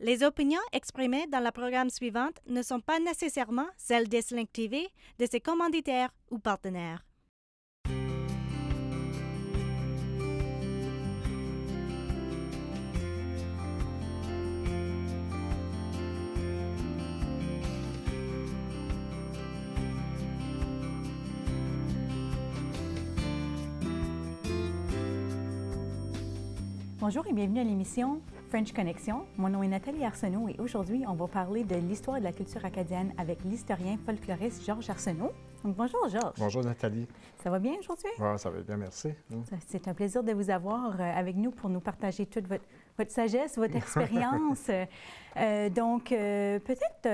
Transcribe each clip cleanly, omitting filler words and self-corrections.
Les opinions exprimées dans le programme suivant ne sont pas nécessairement celles de Slink TV, de ses commanditaires ou partenaires. Bonjour et bienvenue à l'émission French Connection. Mon nom est Nathalie Arsenault et aujourd'hui, on va parler de l'histoire et de la culture acadienne avec l'historien folkloriste Georges Arsenault. Donc, bonjour Georges. Bonjour Nathalie. Ça va bien aujourd'hui? Ouais, ça va bien, merci. C'est un plaisir de vous avoir avec nous pour nous partager toute votre sagesse, votre expérience. Peut-être,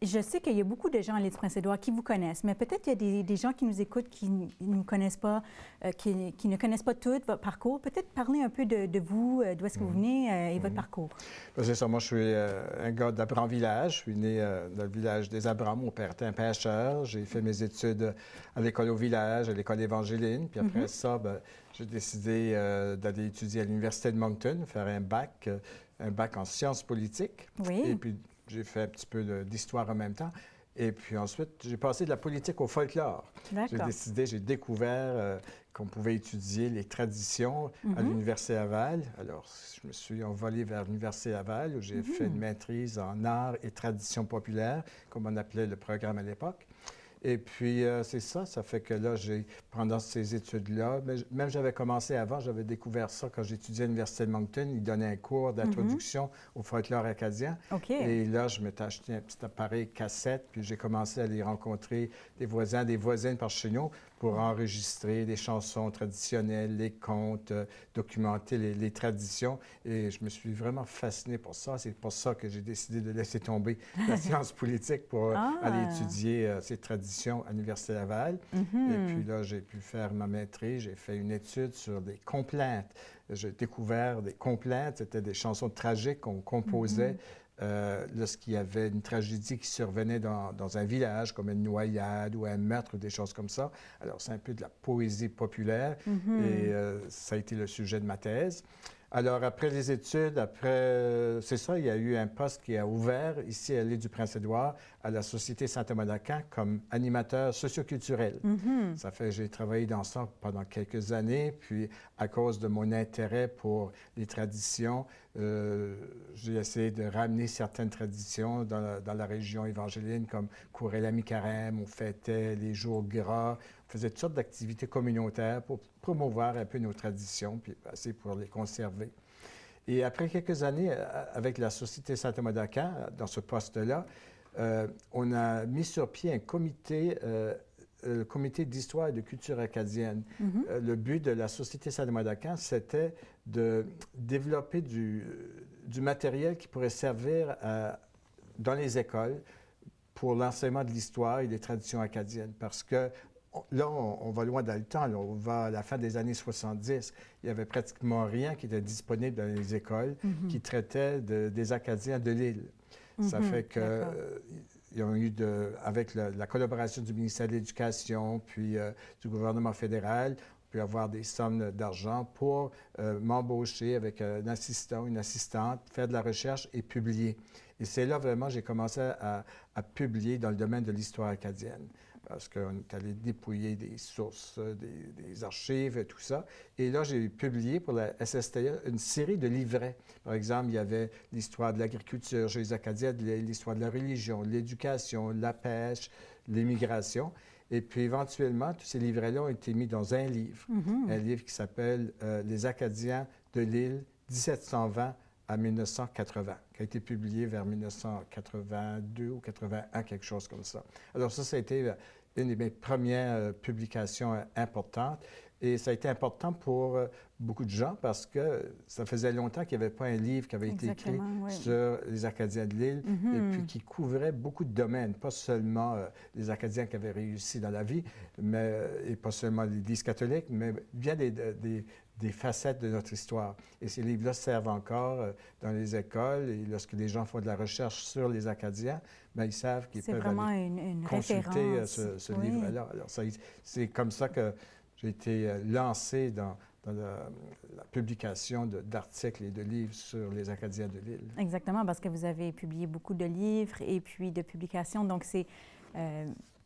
je sais qu'il y a beaucoup de gens à l'île du Prince-Édouard qui vous connaissent, mais peut-être qu'il y a des gens qui nous écoutent qui ne nous connaissent pas, qui ne connaissent pas tout votre parcours. Peut-être parler un peu de vous, d'où est-ce que vous venez et votre parcours. C'est ça, moi je suis un gars d'Abram-Village. Je suis né dans le village des Abrams. Mon père était un pêcheur. J'ai fait mes études à l'école au village, à l'école évangéline. Puis après ça, j'ai décidé d'aller étudier à l'Université de Moncton, faire un bac en sciences politiques. Oui. Et puis j'ai fait un petit peu d'histoire en même temps. Et puis ensuite, j'ai passé de la politique au folklore. J'ai découvert qu'on pouvait étudier les traditions à l'Université Laval. Alors, je me suis envolé vers l'Université Laval où j'ai fait une maîtrise en arts et traditions populaires, comme on appelait le programme à l'époque. Et puis, c'est ça fait que là, pendant ces études-là, même j'avais commencé avant, j'avais découvert ça quand j'étudiais à l'Université de Moncton. Ils donnaient un cours d'introduction au folklore acadien. Okay. Et là, je m'étais acheté un petit appareil cassette, puis j'ai commencé à aller rencontrer des voisins, des voisines par chez nous pour enregistrer des chansons traditionnelles, les contes, documenter les traditions. Et je me suis vraiment fasciné pour ça. C'est pour ça que j'ai décidé de laisser tomber la science politique pour aller étudier ces traditions à l'Université Laval. Et puis là, j'ai pu faire ma maîtrise. J'ai fait une étude sur des complaintes. J'ai découvert des complaintes. C'était des chansons tragiques qu'on composait lorsqu'il y avait une tragédie qui survenait dans un village, comme une noyade ou un meurtre ou des choses comme ça. Alors, c'est un peu de la poésie populaire et ça a été le sujet de ma thèse. Alors, après les études, c'est ça, il y a eu un poste qui a ouvert ici à l'île du Prince-Édouard à la Société Saint-Thomas d'Aquin comme animateur socioculturel. Ça fait j'ai travaillé dans ça pendant quelques années, puis à cause de mon intérêt pour les traditions, j'ai essayé de ramener certaines traditions dans la région évangéline, comme courir la mi-carême, on fêtait les jours gras, on faisait toutes sortes d'activités communautaires pour promouvoir un peu nos traditions, puis essayer pour les conserver. Et après quelques années, avec la Société Saint-Thomas d'Aquin, dans ce poste-là, on a mis sur pied un comité, le comité d'histoire et de culture acadienne. Le but de la Société Saint-Thomas d'Aquin, c'était de développer du matériel qui pourrait servir dans les écoles pour l'enseignement de l'histoire et des traditions acadiennes. Parce que là, on va loin dans le temps. Là, on va à la fin des années 70. Il n'y avait pratiquement rien qui était disponible dans les écoles qui traitait des Acadiens de l'île. Ça fait que il y a eu, avec la collaboration du ministère de l'Éducation, puis du gouvernement fédéral, on peut avoir des sommes d'argent pour m'embaucher avec un assistant, une assistante, faire de la recherche et publier. Et c'est là vraiment j'ai commencé à publier dans le domaine de l'histoire acadienne. Parce qu'on est allé dépouiller des sources, des archives et tout ça. Et là, j'ai publié pour la SSTA une série de livrets. Par exemple, il y avait l'histoire de l'agriculture chez les Acadiens, l'histoire de la religion, l'éducation, la pêche, l'immigration. Et puis, éventuellement, tous ces livrets-là ont été mis dans un livre qui s'appelle « Les Acadiens de l'île 1720 à 1980 », qui a été publié vers 1982 ou 81, quelque chose comme ça. Alors ça a été une de mes premières publications importantes. Et ça a été important pour beaucoup de gens parce que ça faisait longtemps qu'il n'y avait pas un livre qui avait été écrit sur les Acadiens de l'île et puis qui couvrait beaucoup de domaines, pas seulement les Acadiens qui avaient réussi dans la vie, et pas seulement l'Église catholique, mais bien des facettes de notre histoire. Et ces livres-là servent encore dans les écoles et lorsque les gens font de la recherche sur les Acadiens, bien, ils savent qu'ils peuvent aller consulter ce livre-là. Alors, c'est comme ça que j'ai été lancé dans la publication d'articles et de livres sur les Acadiens de l'île. Exactement, parce que vous avez publié beaucoup de livres et puis de publications. Donc, c'est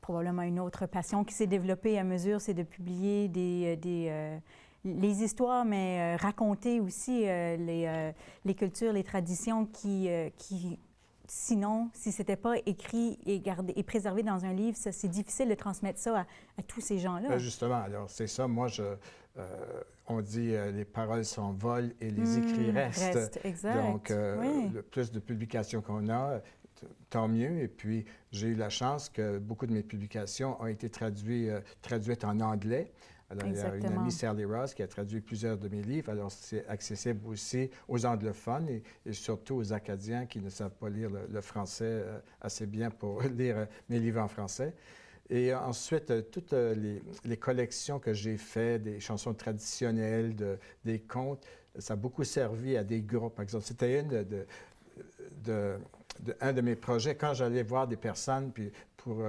probablement une autre passion qui s'est développée à mesure, c'est de publier les histoires, mais raconter aussi les cultures, les traditions qui sinon, si ce n'était pas écrit et gardé et préservé dans un livre, c'est difficile de transmettre ça à tous ces gens-là. Bien, justement, alors c'est ça. Moi, on dit les paroles s'envolent et les écrits restent. Exact. Donc, le plus de publications qu'on a, tant mieux. Et puis, j'ai eu la chance que beaucoup de mes publications ont été traduites en anglais. Alors, Exactement. il y a une amie, Sally Ross, qui a traduit plusieurs de mes livres. Alors, c'est accessible aussi aux anglophones et surtout aux Acadiens qui ne savent pas lire le français assez bien pour lire mes livres en français. Et ensuite, toutes les collections que j'ai faites, des chansons traditionnelles, des contes, ça a beaucoup servi à des groupes. Par exemple, c'était un de mes projets, quand j'allais voir des personnes puis pour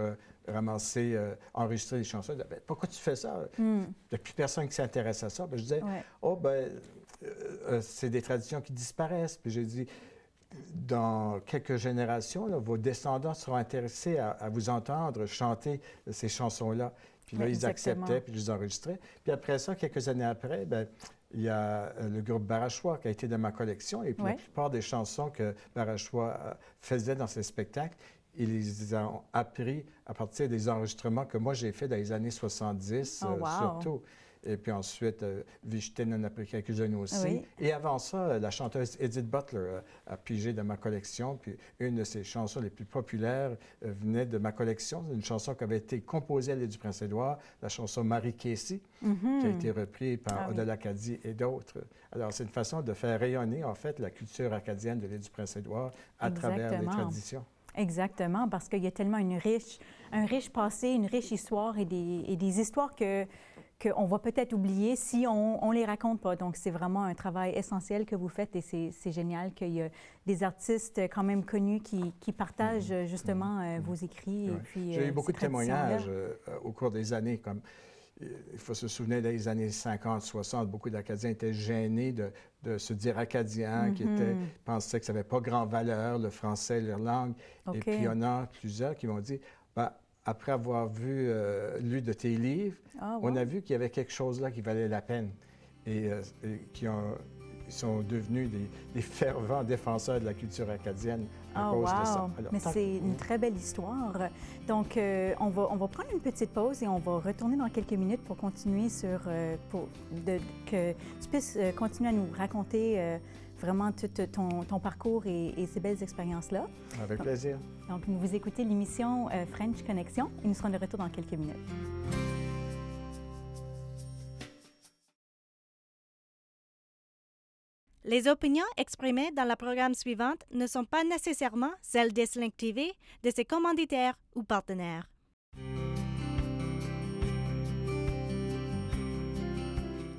ramasser, enregistrer des chansons, je disais, pourquoi tu fais ça? Il n'y a plus personne qui s'intéresse à ça. Puis je disais, c'est des traditions qui disparaissent. Puis j'ai dit, dans quelques générations, là, vos descendants seront intéressés à vous entendre chanter ces chansons-là. Puis là, ils acceptaient, puis ils les enregistraient. Puis après ça, quelques années après, il y a le groupe Barachois qui a été dans ma collection. Et puis la plupart des chansons que Barachois faisait dans ses spectacles, ils les ont appris à partir des enregistrements que moi j'ai faits dans les années 70, surtout. Et puis ensuite, Vichten en a pris quelques-unes aussi. Oui. Et avant ça, la chanteuse Edith Butler a pigé dans ma collection. Puis une de ses chansons les plus populaires venait de ma collection. C'est une chanson qui avait été composée à l'île du Prince-Édouard, la chanson Marie Casey, qui a été reprise par Oda Lacadie et d'autres. Alors, c'est une façon de faire rayonner, en fait, la culture acadienne de l'île du Prince-Édouard à travers les traditions. Exactement, parce qu'il y a tellement un riche passé, une riche histoire et des histoires qu'on va peut-être oublier si on ne les raconte pas. Donc, c'est vraiment un travail essentiel que vous faites et c'est génial qu'il y a des artistes quand même connus qui partagent justement vos écrits. Oui. J'ai eu beaucoup de témoignages au cours des années, comme il faut se souvenir des années 50, 60, beaucoup d'Acadiens étaient gênés de se dire acadien, qui pensaient que ça n'avait pas grand valeur, le français, leur langue. Et puis, il y en a plusieurs qui m'ont dit, après avoir lu de tes livres, on a vu qu'il y avait quelque chose là qui valait la peine et qui sont devenus des fervents défenseurs de la culture acadienne à cause de ça. Alors, mais c'est une très belle histoire. Donc, on va prendre une petite pause et on va retourner dans quelques minutes pour continuer que tu puisses continuer à nous raconter vraiment tout ton parcours et ces belles expériences-là. Avec plaisir. Donc, vous écoutez l'émission French Connection et nous serons de retour dans quelques minutes. Les opinions exprimées dans la programme suivante ne sont pas nécessairement celles d'Eslink TV, de ses commanditaires ou partenaires.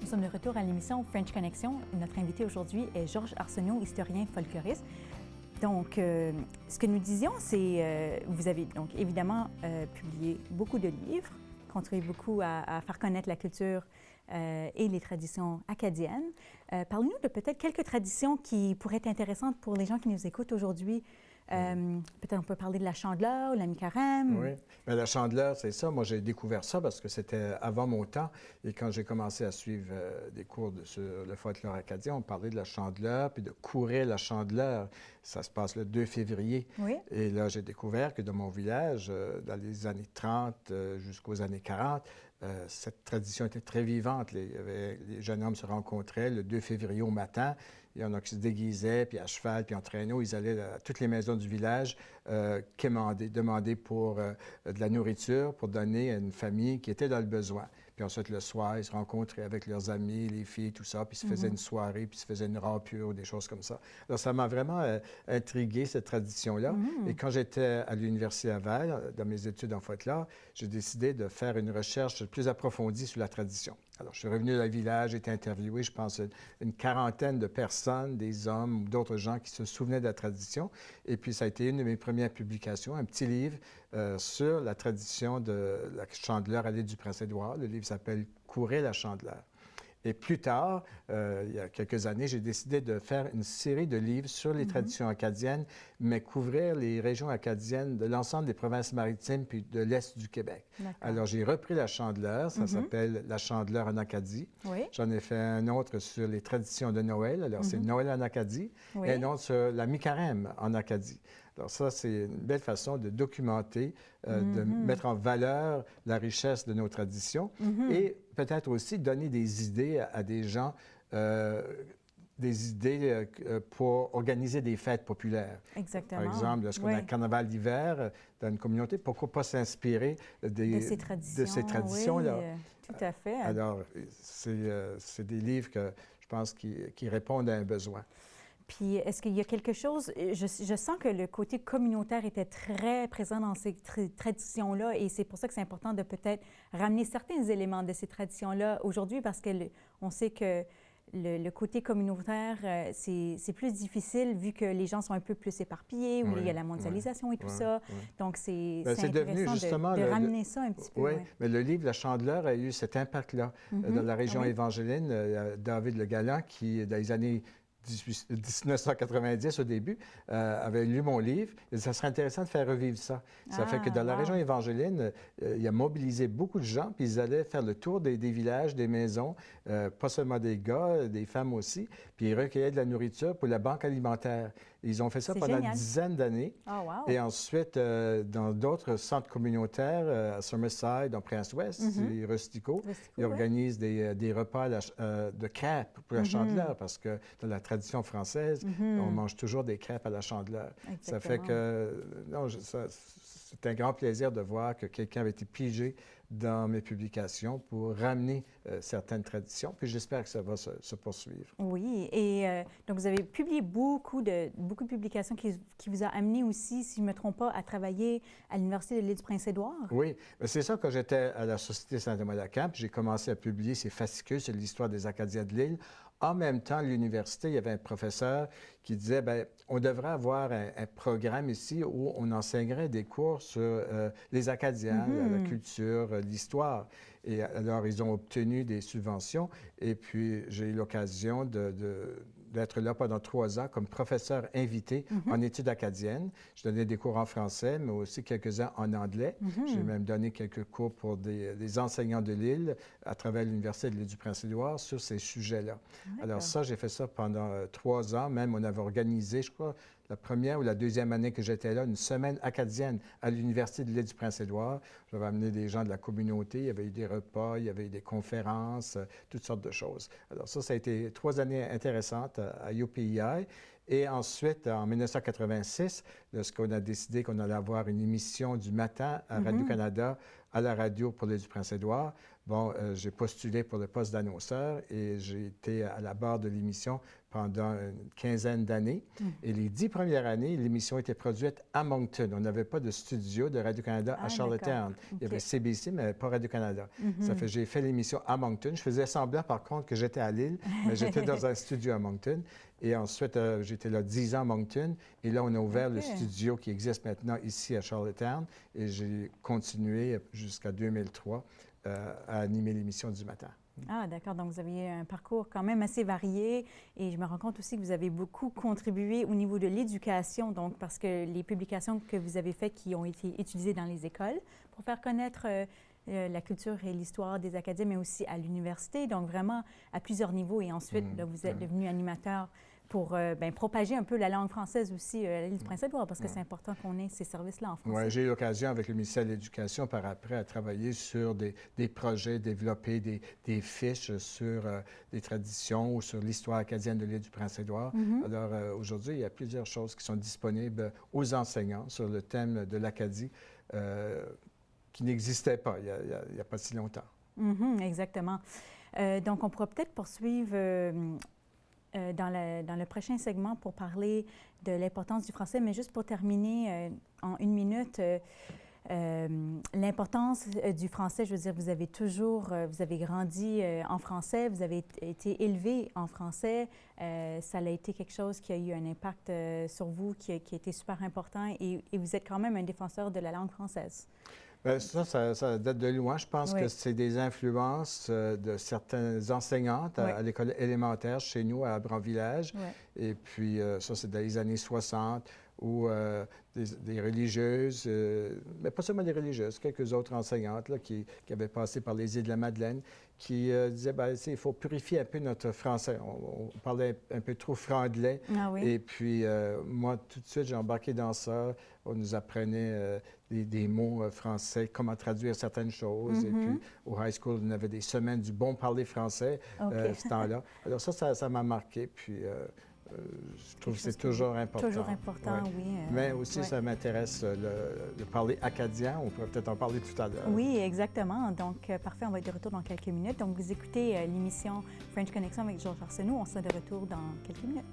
Nous sommes de retour à l'émission French Connection. Notre invité aujourd'hui est Georges Arsenault, historien folkloriste. Donc, ce que nous disions, c'est vous avez donc évidemment publié beaucoup de livres, contribué beaucoup à faire connaître la culture et les traditions acadiennes. Parle-nous de peut-être quelques traditions qui pourraient être intéressantes pour les gens qui nous écoutent aujourd'hui. Peut-être on peut parler de la chandeleur, la mi-carême. Oui, bien, la chandeleur, c'est ça. Moi, j'ai découvert ça parce que c'était avant mon temps. Et quand j'ai commencé à suivre des cours sur le folklore acadien, on parlait de la chandeleur, puis de courir la chandeleur. Ça se passe le 2 février. Oui. Et là, j'ai découvert que dans mon village, dans les années 30 jusqu'aux années 40, cette tradition était très vivante. Les jeunes hommes se rencontraient le 2 février au matin. Il y en a qui se déguisaient, puis à cheval, puis en traîneau. Ils allaient à toutes les maisons du village demander pour de la nourriture pour donner à une famille qui était dans le besoin. Puis ensuite, le soir, ils se rencontraient avec leurs amis, les filles, tout ça, puis ils se faisaient une soirée, puis ils se faisaient une rampure, des choses comme ça. Alors, ça m'a vraiment intrigué, cette tradition-là. Et quand j'étais à l'Université Laval, dans mes études en folklore, j'ai décidé de faire une recherche plus approfondie sur la tradition. Alors, je suis revenu dans le village, j'ai été interviewé, je pense, une quarantaine de personnes, des hommes ou d'autres gens qui se souvenaient de la tradition. Et puis, ça a été une de mes premières publications, un petit livre sur la tradition de la chandeleur à l'île du Prince-Édouard. Le livre s'appelle « Courir la chandeleur ». Et plus tard, il y a quelques années, j'ai décidé de faire une série de livres sur les traditions acadiennes, mais couvrir les régions acadiennes de l'ensemble des provinces maritimes puis de l'Est du Québec. Alors, j'ai repris la Chandeleur, ça s'appelle La Chandeleur en Acadie. Oui. J'en ai fait un autre sur les traditions de Noël, alors c'est Noël en Acadie, Oui. et un autre sur la mi-carême en Acadie. Alors ça, c'est une belle façon de documenter, de mettre en valeur la richesse de nos traditions et peut-être aussi donner des idées à des gens, des idées pour organiser des fêtes populaires. Exactement. Par exemple, lorsqu'on a un carnaval d'hiver dans une communauté, pourquoi pas s'inspirer de ces traditions-là? Oui, tout à fait. Alors, c'est des livres que je pense qui répondent à un besoin. Puis, est-ce qu'il y a quelque chose, je sens que le côté communautaire était très présent dans ces traditions-là et c'est pour ça que c'est important de peut-être ramener certains éléments de ces traditions-là aujourd'hui parce qu'on sait que le côté communautaire, c'est plus difficile vu que les gens sont un peu plus éparpillés, où il y a la mondialisation et tout ça. Donc, c'est devenu justement de ramener ça un petit peu. Oui, mais le livre La Chandeleur a eu cet impact-là. Dans la région évangeline, David Le Galland, qui, dans les années 1990 au début, avait lu mon livre. Et ça serait intéressant de faire revivre ça. Ça fait que dans la région évangéline, il a mobilisé beaucoup de gens, puis ils allaient faire le tour des villages, des maisons, pas seulement des gars, des femmes aussi, puis ils recueillaient de la nourriture pour la banque alimentaire. Ils ont fait ça pendant une dizaine d'années. Oh, wow. Et ensuite, dans d'autres centres communautaires, à Summerside, dans Prince-Ouest, et Rustico, ils organisent des repas de crêpes pour la Chandeleur, parce que dans la tradition française, on mange toujours des crêpes à la Chandeleur. Ça fait que, non, c'est un grand plaisir de voir que quelqu'un avait été pigé dans mes publications pour ramener certaines traditions. Puis j'espère que ça va se poursuivre. Oui, et donc vous avez publié beaucoup de publications qui vous a amené aussi, si je ne me trompe pas, à travailler à l'Université de l'Île du Prince-Édouard. Oui, c'est ça, quand j'étais à la Société Saint-Thomas-d'Aquin, puis j'ai commencé à publier ces fascicules sur l'histoire des Acadiens de l'île. En même temps, à l'université, il y avait un professeur qui disait, bien, on devrait avoir un programme ici où on enseignerait des cours sur les Acadiens, la culture, l'histoire. Et alors, ils ont obtenu des subventions et puis j'ai eu l'occasion d'être là pendant 3 ans comme professeur invité en études acadiennes. Je donnais des cours en français, mais aussi quelques-uns en anglais. J'ai même donné quelques cours pour des enseignants de l'île à travers l'Université de l'Île du Prince-Édouard sur ces sujets-là. Alors ça, j'ai fait ça pendant 3 ans. Même, on avait organisé, je crois, la première ou la deuxième année que j'étais là, une semaine acadienne à l'Université de l'Île du Prince-Édouard. J'avais amené des gens de la communauté, il y avait eu des repas, il y avait eu des conférences, toutes sortes de choses. Alors ça a été 3 années intéressantes à UPEI. Et ensuite, en 1986, lorsqu'on a décidé qu'on allait avoir une émission du matin à Radio-Canada, à la radio pour l'Île du Prince-Édouard, bon, j'ai postulé pour le poste d'annonceur et j'ai été à la barre de l'émission pendant une quinzaine d'années. Et les 10 premières années, l'émission était produite à Moncton. On n'avait pas de studio de Radio-Canada à Charlottetown. Il y avait CBC, mais pas Radio-Canada. Ça fait que j'ai fait l'émission à Moncton. Je faisais semblant, par contre, que j'étais à Lille, mais j'étais dans un studio à Moncton. Et ensuite, j'étais là 10 ans à Moncton. Et là, on a ouvert le studio qui existe maintenant ici à Charlottetown. Et j'ai continué jusqu'à 2003 à animer l'émission du matin. Ah, d'accord. Donc, vous aviez un parcours quand même assez varié et je me rends compte aussi que vous avez beaucoup contribué au niveau de l'éducation, donc parce que les publications que vous avez faites qui ont été utilisées dans les écoles pour faire connaître la culture et l'histoire des Acadiens, mais aussi à l'université, donc vraiment à plusieurs niveaux. Et ensuite, là, vous êtes devenu animateur pour propager un peu la langue française aussi à l'île du Prince-Édouard, parce que c'est important qu'on ait ces services-là en français. Oui, j'ai eu l'occasion avec le ministère de l'Éducation par après à travailler sur des projets, développer des fiches sur des traditions ou sur l'histoire acadienne de l'île du Prince-Édouard. Alors aujourd'hui, il y a plusieurs choses qui sont disponibles aux enseignants sur le thème de l'Acadie qui n'existaient pas il n'y a pas si longtemps. Exactement. Donc, on pourra peut-être poursuivre dans le prochain segment pour parler de l'importance du français, mais juste pour terminer en 1 minute, l'importance du français, je veux dire, vous avez grandi en français, vous avez été élevé en français, ça a été quelque chose qui a eu un impact sur vous, qui a été super important et vous êtes quand même un défenseur de la langue française. Bien, ça date de loin. Je pense que c'est des influences de certaines enseignantes à l'école élémentaire chez nous, à Abram-Village. Et puis, ça, c'est dans les années 60, où des religieuses, mais pas seulement des religieuses, quelques autres enseignantes là, qui avaient passé par les îles de la Madeleine, qui disaient, bien, il faut purifier un peu notre français. On parlait un peu trop franglais. Et puis, moi, tout de suite, j'ai embarqué dans ça. On nous apprenait des mots français, comment traduire certaines choses. Et puis, au high school, on avait des semaines du bon parler français, ce temps-là. Alors ça m'a marqué. Puis, je trouve que c'est toujours important. Toujours important, oui. Mais aussi, ça m'intéresse de parler acadien. On pourrait peut-être en parler tout à l'heure. Oui, exactement. Donc, parfait, on va être de retour dans quelques minutes. Donc, vous écoutez l'émission French Connection avec Georges Arsenault. On sera de retour dans quelques minutes.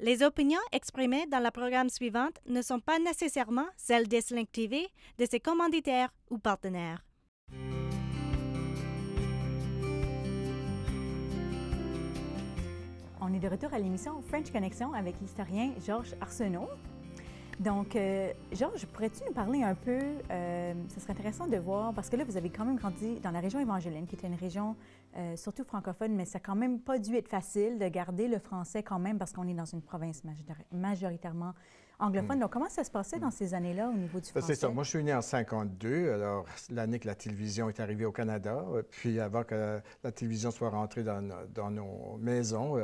Les opinions exprimées dans la programme suivante ne sont pas nécessairement celles d'Eslink TV, de ses commanditaires ou partenaires. On est de retour à l'émission French Connection avec l'historien Georges Arsenault. Donc, Georges, pourrais-tu nous parler un peu, ce serait intéressant de voir, parce que là, vous avez quand même grandi dans la région évangélienne, qui était une région surtout francophone, mais ça n'a quand même pas dû être facile de garder le français quand même, parce qu'on est dans une province majoritairement anglophone. Donc, comment ça se passait dans ces années-là au niveau du français? C'est ça. Moi, je suis né en 52, alors l'année que la télévision est arrivée au Canada. Puis avant que la télévision soit rentrée dans nos maisons,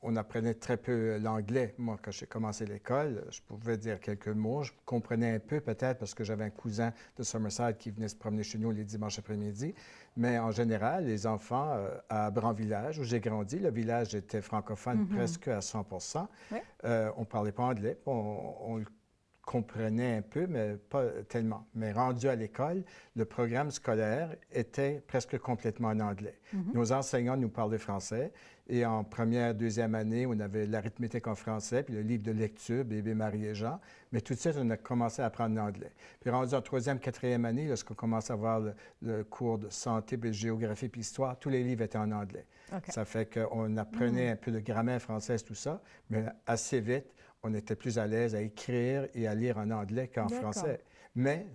on apprenait très peu l'anglais. Moi, quand j'ai commencé l'école, je pouvais dire quelques mots. Je comprenais un peu peut-être parce que j'avais un cousin de Summerside qui venait se promener chez nous les dimanches après-midi. Mais en général, les enfants à Abram-Village, où j'ai grandi, le village était francophone presque à 100 on ne parlait pas anglais. On le comprenait un peu, mais pas tellement. Mais rendu à l'école, le programme scolaire était presque complètement en anglais. Nos enseignants nous parlaient français. Et en première, deuxième année, on avait l'arithmétique en français, puis le livre de lecture, Bébé, Marie et Jean. Mais tout de suite, on a commencé à apprendre l'anglais. Puis rendu en troisième, quatrième année, lorsqu'on commençait à avoir le cours de santé, puis géographie, puis histoire, tous les livres étaient en anglais. Ça fait qu'on apprenait un peu de grammaire française, tout ça, mais assez vite, on était plus à l'aise à écrire et à lire en anglais qu'en français. Mais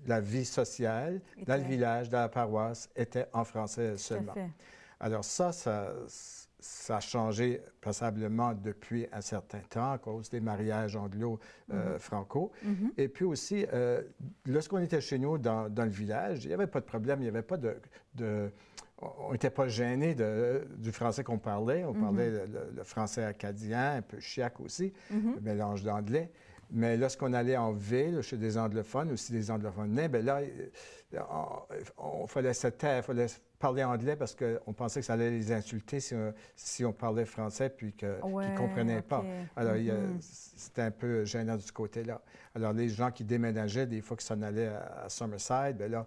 la vie sociale, dans le village, dans la paroisse, était en français seulement. Alors ça a changé passablement depuis un certain temps à cause des mariages anglo-franco. Et puis aussi, lorsqu'on était chez nous dans le village, il n'y avait pas de problème, il n'y avait pas on n'était pas gênés du français qu'on parlait. On parlait le français acadien, un peu chiac aussi, le mélange d'anglais. Mais lorsqu'on allait en ville, chez des anglophones, aussi des anglophones nés, bien là, il fallait se taire, il fallait parler anglais parce qu'on pensait que ça allait les insulter si on parlait français puis qu'ils ne comprenaient pas. Alors, c'était un peu gênant de ce côté-là. Alors, les gens qui déménageaient, des fois qu'ils s'en allaient à Summerside, bien là,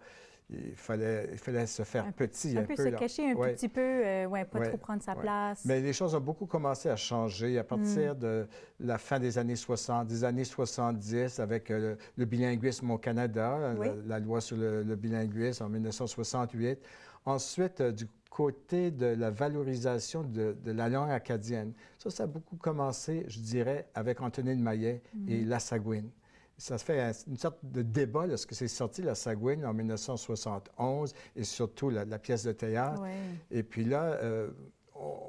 il fallait se faire petit un peu. Se cacher un petit peu, pas trop prendre sa place. Mais les choses ont beaucoup commencé à changer à partir de la fin des années 60, des années 70, avec le bilinguisme au Canada, la loi sur le bilinguisme en 1968. Ensuite, du côté de la valorisation de la langue acadienne, ça a beaucoup commencé, je dirais, avec Antonin Maillet et La Sagouine. Ça se fait une sorte de débat lorsque c'est sorti, La Sagouine, en 1971, et surtout la pièce de théâtre. Et puis là,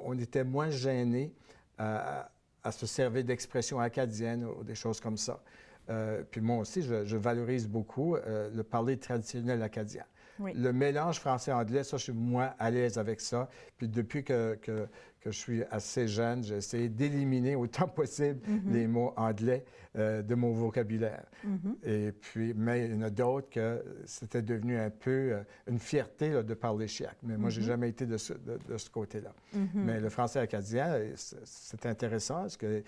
on était moins gênés à se servir d'expressions acadiennes ou des choses comme ça. Puis moi aussi, je valorise beaucoup le parler traditionnel acadien. Le mélange français-anglais, ça, je suis moins à l'aise avec ça. Puis depuis que je suis assez jeune, j'ai essayé d'éliminer autant possible les mots anglais de mon vocabulaire. Et puis, mais il y en a d'autres que c'était devenu un peu une fierté là, de parler chiac. Mais moi, je n'ai jamais été de ce côté-là. Mais le français acadien, c'est intéressant parce que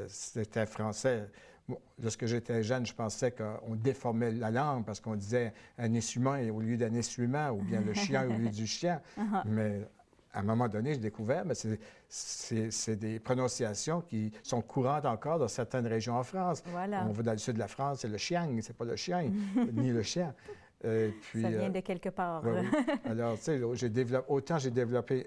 c'était français. Bon, lorsque j'étais jeune, je pensais qu'on déformait la langue parce qu'on disait un essuie-main au lieu d'un essuie-main ou bien le chien au lieu du chien. Mais à un moment donné, j'ai découvert que c'est des prononciations qui sont courantes encore dans certaines régions en France. On va dans le sud de la France, c'est le chien, c'est pas le chien, ni le chien. Puis, ça vient de quelque part. Alors, tu sais, autant j'ai développé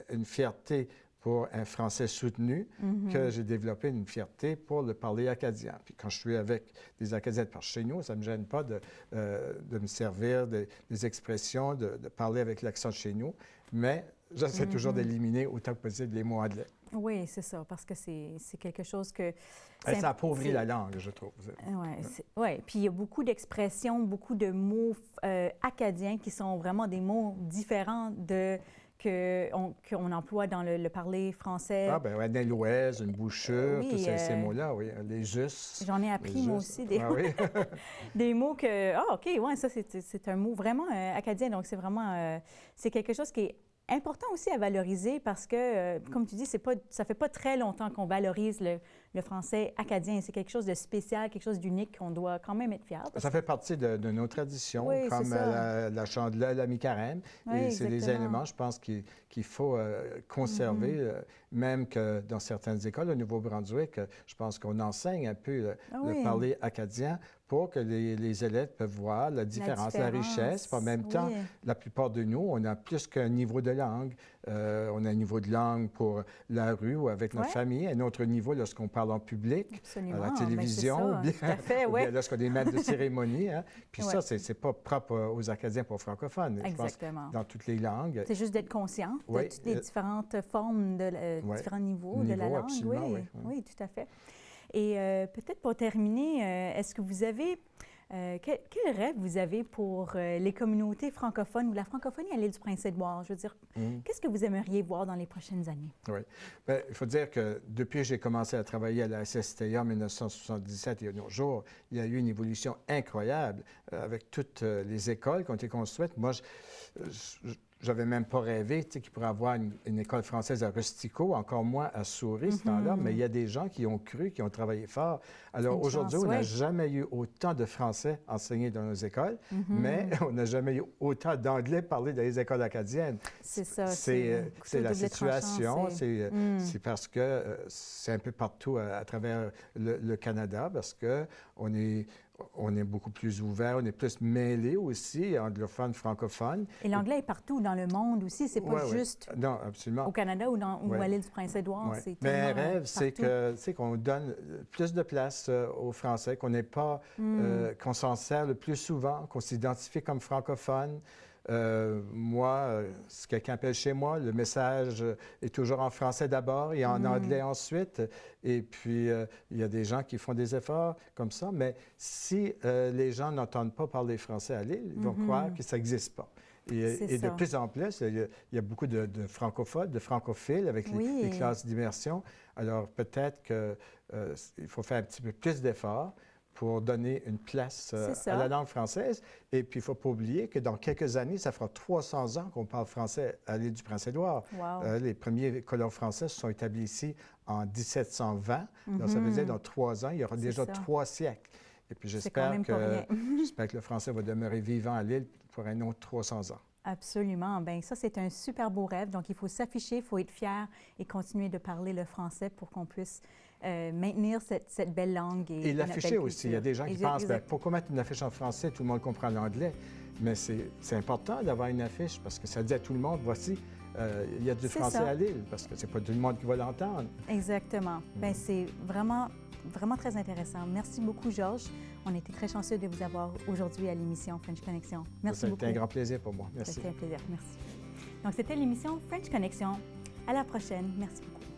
une fierté pour un français soutenu que j'ai développé une fierté pour le parler acadien. Puis quand je suis avec des Acadiens de par chez nous, ça ne me gêne pas de me servir des expressions, de parler avec l'accent de chez nous, mais j'essaie toujours d'éliminer autant que possible les mots anglais. Oui, c'est ça, parce que c'est quelque chose que... Ça appauvrit la langue, je trouve. Oui, puis il y a beaucoup d'expressions, beaucoup de mots acadiens qui sont vraiment des mots différents qu'on emploie dans le parler français. Ah, bien, un éloise, une bouchure, tous ces mots-là, oui. Les justes. J'en ai appris, moi aussi, des mots que... Ah, OK, oui, ça, c'est un mot vraiment acadien. Donc, c'est vraiment... c'est quelque chose qui est important aussi à valoriser parce que, comme tu dis, ça fait pas très longtemps qu'on valorise le français acadien. C'est quelque chose de spécial, quelque chose d'unique qu'on doit quand même être fier. Ça fait partie de nos traditions, oui, comme la chandeleur, la mi-carême. Oui, c'est des éléments, je pense, qu'il faut conserver, même que dans certaines écoles au Nouveau-Brunswick, je pense qu'on enseigne un peu le parler acadien pour que les élèves peuvent voir la différence, la richesse. En même temps, la plupart de nous, on a plus qu'un niveau de langue. On a un niveau de langue pour la rue ou avec notre famille, un autre niveau lorsqu'on parle en public, absolument, à la télévision, ou bien lorsqu'on est maître de cérémonie. Hein. Puis ça, c'est pas propre aux Acadiens, pas aux francophones. Exactement. Je pense dans toutes les langues. C'est juste d'être conscient de toutes les différentes formes, différents niveaux de la langue. Oui, tout à fait. Et peut-être pour terminer, est-ce que vous avez... quel rêve vous avez pour les communautés francophones ou la francophonie à l'île du Prince-Édouard? Je veux dire, qu'est-ce que vous aimeriez voir dans les prochaines années? Oui. Bien, il faut dire que depuis que j'ai commencé à travailler à la SSTA en 1977 et à nos jours, il y a eu une évolution incroyable avec toutes les écoles qui ont été construites. Moi, j'avais même pas rêvé qu'il pourrait avoir une école française à Rustico, encore moins à Souris, ce temps-là, mais il y a des gens qui ont cru, qui ont travaillé fort. Alors aujourd'hui, on n'a jamais eu autant de français enseignés dans nos écoles, mais on n'a jamais eu autant d'anglais parlé dans les écoles acadiennes. C'est ça. C'est la situation, c'est parce que c'est un peu partout à travers le Canada, parce qu'on est beaucoup plus ouvert, on est plus mêlé aussi, anglophones, francophones. Et l'anglais est partout dans le monde aussi, c'est pas juste au Canada ou à l'île du Prince-Édouard. Mais un rêve, c'est qu'on donne plus de place aux Français, qu'on n'ait pas, qu'on s'en sert le plus souvent, qu'on s'identifie comme francophone. Moi, si quelqu'un appelle chez moi, le message est toujours en français d'abord et en anglais ensuite. Et puis, il y a des gens qui font des efforts comme ça. Mais si les gens n'entendent pas parler français à l'île, ils vont croire que ça n'existe pas. Et de plus en plus, il y a beaucoup de francophones, de francophiles avec les classes d'immersion. Alors, peut-être qu'il faut faire un petit peu plus d'efforts pour donner une place à la langue française. Et puis, il ne faut pas oublier que dans quelques années, ça fera 300 ans qu'on parle français à l'île du Prince-Édouard. Wow. Les premiers colons français se sont établis ici en 1720. Donc, ça veut dire dans 3 ans, il y aura déjà 3 siècles. Et puis, j'espère que le français va demeurer vivant à l'île pour un autre 300 ans. Absolument. Bien, ça, c'est un super beau rêve. Donc, il faut s'afficher, il faut être fier et continuer de parler le français pour qu'on puisse maintenir cette belle langue. Et l'afficher aussi. Il y a des gens qui pensent, pourquoi mettre une affiche en français? Tout le monde comprend l'anglais. Mais c'est important d'avoir une affiche parce que ça dit à tout le monde, voici, il y a du français à l'île, parce que c'est pas tout le monde qui va l'entendre. Exactement. Bien, c'est vraiment très intéressant. Merci beaucoup, Georges. On a été très chanceux de vous avoir aujourd'hui à l'émission French Connection. Merci beaucoup. C'était un grand plaisir pour moi. Merci. C'était un plaisir. Merci. Donc, c'était l'émission French Connection. À la prochaine. Merci beaucoup.